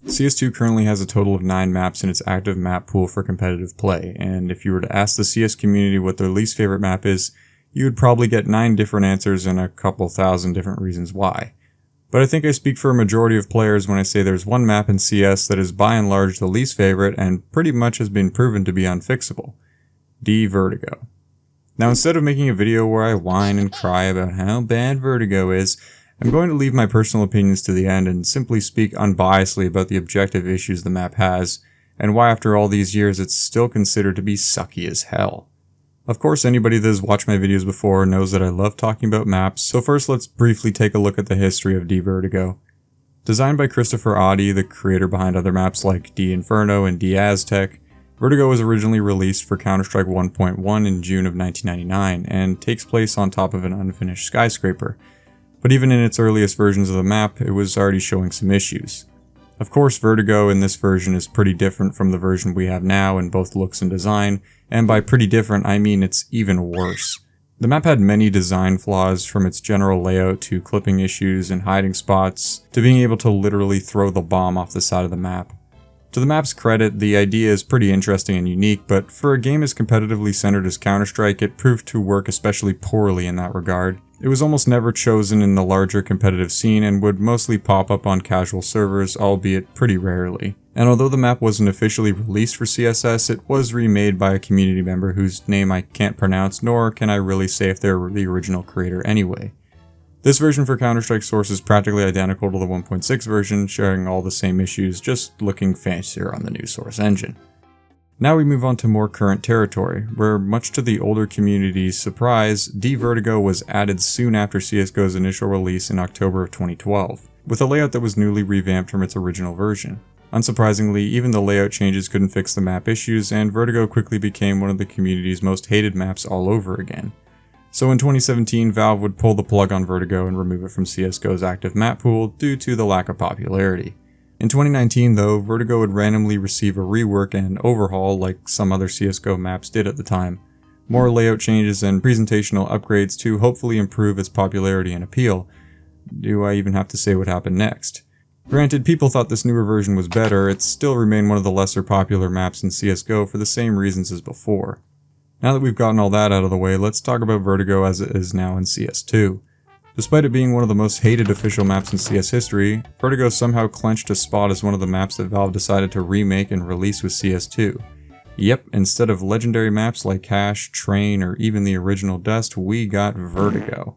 CS2 currently has a total of 9 maps in its active map pool for competitive play, and if you were to ask the CS community what their least favorite map is, you would probably get 9 different answers and a couple thousand different reasons why. But I think I speak for a majority of players when I say there's one map in CS that is by and large the least favorite and pretty much has been proven to be unfixable. Vertigo. Now instead of making a video where I whine and cry about how bad Vertigo is, I'm going to leave my personal opinions to the end and simply speak unbiasedly about the objective issues the map has, and why after all these years it's still considered to be sucky as hell. Of course, anybody that has watched my videos before knows that I love talking about maps, so first let's briefly take a look at the history of Vertigo. Designed by Christopher Audi, the creator behind other maps like Inferno and Aztec, Vertigo was originally released for Counterstrike 1.1 in June of 1999, and takes place on top of an unfinished skyscraper. But even in its earliest versions of the map, it was already showing some issues. Of course, Vertigo in this version is pretty different from the version we have now in both looks and design, and by pretty different I mean it's even worse. The map had many design flaws, from its general layout to clipping issues and hiding spots, to being able to literally throw the bomb off the side of the map. To the map's credit, the idea is pretty interesting and unique, but for a game as competitively centered as Counter-Strike, it proved to work especially poorly in that regard. It was almost never chosen in the larger competitive scene and would mostly pop up on casual servers, albeit pretty rarely. And although the map wasn't officially released for CSS, it was remade by a community member whose name I can't pronounce, nor can I really say if they're the original creator anyway. This version for Counter-Strike Source is practically identical to the 1.6 version, sharing all the same issues, just looking fancier on the new Source engine. Now we move on to more current territory, where much to the older community's surprise, Vertigo was added soon after CSGO's initial release in October of 2012, with a layout that was newly revamped from its original version. Unsurprisingly, even the layout changes couldn't fix the map issues, and Vertigo quickly became one of the community's most hated maps all over again. So in 2017, Valve would pull the plug on Vertigo and remove it from CSGO's active map pool due to the lack of popularity. In 2019 though, Vertigo would randomly receive a rework and overhaul like some other CSGO maps did at the time. More layout changes and presentational upgrades to hopefully improve its popularity and appeal. Do I even have to say what happened next? Granted, people thought this newer version was better, it still remained one of the lesser popular maps in CSGO for the same reasons as before. Now that we've gotten all that out of the way, let's talk about Vertigo as it is now in CS2. Despite it being one of the most hated official maps in CS history, Vertigo somehow clenched a spot as one of the maps that Valve decided to remake and release with CS2. Yep, instead of legendary maps like Cache, Train, or even the original Dust, we got Vertigo.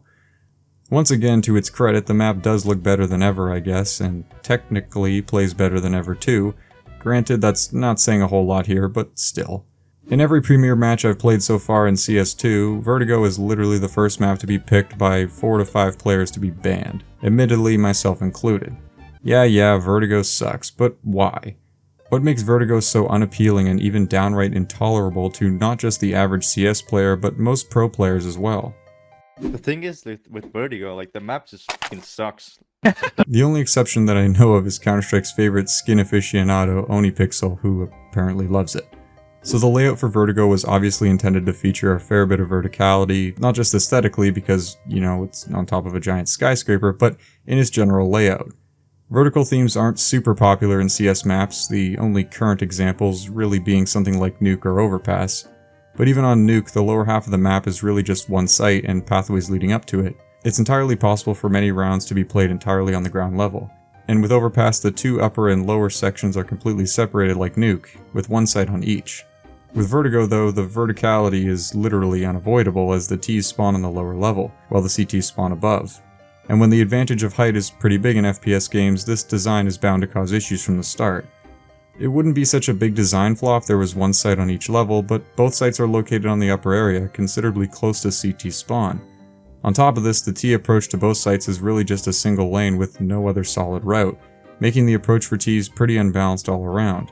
Once again, to its credit, the map does look better than ever, I guess, and technically plays better than ever too. Granted, that's not saying a whole lot here, but still. In every premier match I've played so far in CS2, Vertigo is literally the first map to be picked by 4 to 5 players to be banned, admittedly myself included. Yeah, Vertigo sucks, but why? What makes Vertigo so unappealing and even downright intolerable to not just the average CS player, but most pro players as well? The thing is with Vertigo, like the map just fucking sucks. The only exception that I know of is Counter-Strike's favorite skin aficionado, OniPixel, who apparently loves it. So the layout for Vertigo was obviously intended to feature a fair bit of verticality, not just aesthetically because, it's on top of a giant skyscraper, but in its general layout. Vertical themes aren't super popular in CS maps, the only current examples really being something like Nuke or Overpass. But even on Nuke, the lower half of the map is really just one site and pathways leading up to it. It's entirely possible for many rounds to be played entirely on the ground level. And with Overpass, the 2 upper and lower sections are completely separated like Nuke, with one site on each. With Vertigo though, the verticality is literally unavoidable as the T's spawn on the lower level, while the CTs spawn above. And when the advantage of height is pretty big in FPS games, this design is bound to cause issues from the start. It wouldn't be such a big design flaw if there was one site on each level, but both sites are located on the upper area, considerably close to CT spawn. On top of this, the T approach to both sites is really just a single lane with no other solid route, making the approach for Ts pretty unbalanced all around.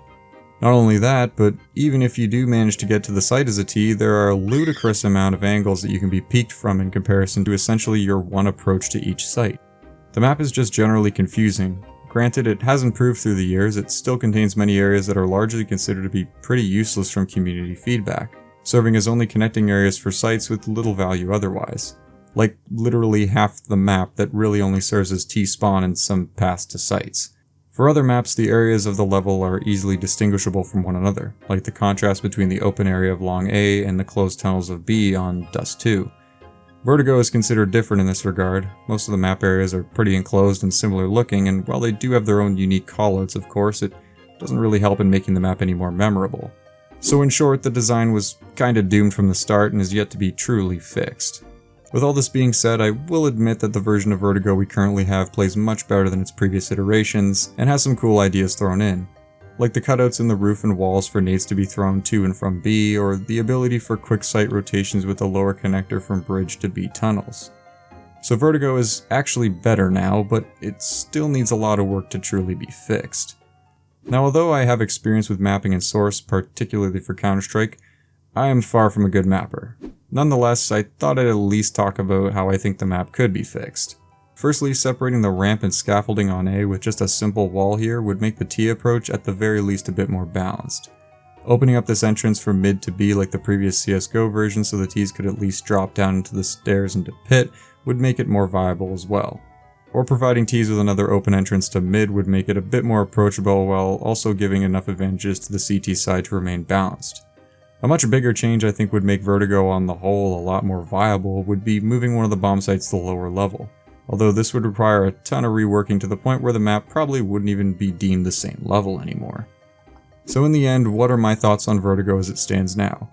Not only that, but even if you do manage to get to the site as a T, there are a ludicrous amount of angles that you can be peeked from in comparison to essentially your one approach to each site. The map is just generally confusing. Granted, it has improved through the years, it still contains many areas that are largely considered to be pretty useless from community feedback, serving as only connecting areas for sites with little value otherwise. Like literally half the map that really only serves as T-spawn and some paths to sites. For other maps, the areas of the level are easily distinguishable from one another, like the contrast between the open area of Long A and the closed tunnels of B on Dust 2. Vertigo is considered different in this regard. Most of the map areas are pretty enclosed and similar looking, and while they do have their own unique callouts, of course, it doesn't really help in making the map any more memorable. So in short, the design was kinda doomed from the start and is yet to be truly fixed. With all this being said, I will admit that the version of Vertigo we currently have plays much better than its previous iterations, and has some cool ideas thrown in. Like the cutouts in the roof and walls for nades to be thrown to and from B, or the ability for quick sight rotations with the lower connector from bridge to B tunnels. So Vertigo is actually better now, but it still needs a lot of work to truly be fixed. Now, although I have experience with mapping and source, particularly for Counterstrike, I am far from a good mapper. Nonetheless, I thought I'd at least talk about how I think the map could be fixed. Firstly, separating the ramp and scaffolding on A with just a simple wall here would make the T approach at the very least a bit more balanced. Opening up this entrance from mid to B like the previous CSGO version so the Ts could at least drop down into the stairs into pit would make it more viable as well. Or providing Ts with another open entrance to mid would make it a bit more approachable while also giving enough advantages to the CT side to remain balanced. A much bigger change I think would make Vertigo on the whole a lot more viable would be moving one of the bomb sites to the lower level, although this would require a ton of reworking to the point where the map probably wouldn't even be deemed the same level anymore. So in the end, what are my thoughts on Vertigo as it stands now?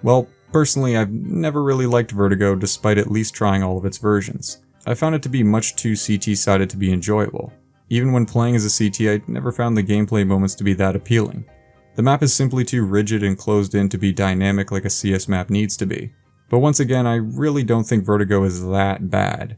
Well, personally I've never really liked Vertigo despite at least trying all of its versions. I found it to be much too CT-sided to be enjoyable. Even when playing as a CT, I never found the gameplay moments to be that appealing. The map is simply too rigid and closed in to be dynamic like a CS map needs to be. But once again, I really don't think Vertigo is that bad.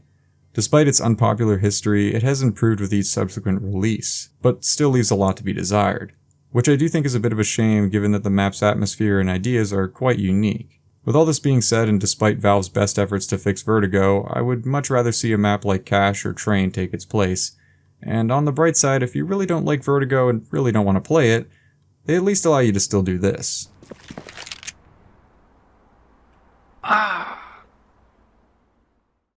Despite its unpopular history, it has improved with each subsequent release, but still leaves a lot to be desired. Which I do think is a bit of a shame given that the map's atmosphere and ideas are quite unique. With all this being said, and despite Valve's best efforts to fix Vertigo, I would much rather see a map like Cache or Train take its place. And on the bright side, if you really don't like Vertigo and really don't want to play it, they at least allow you to still do this.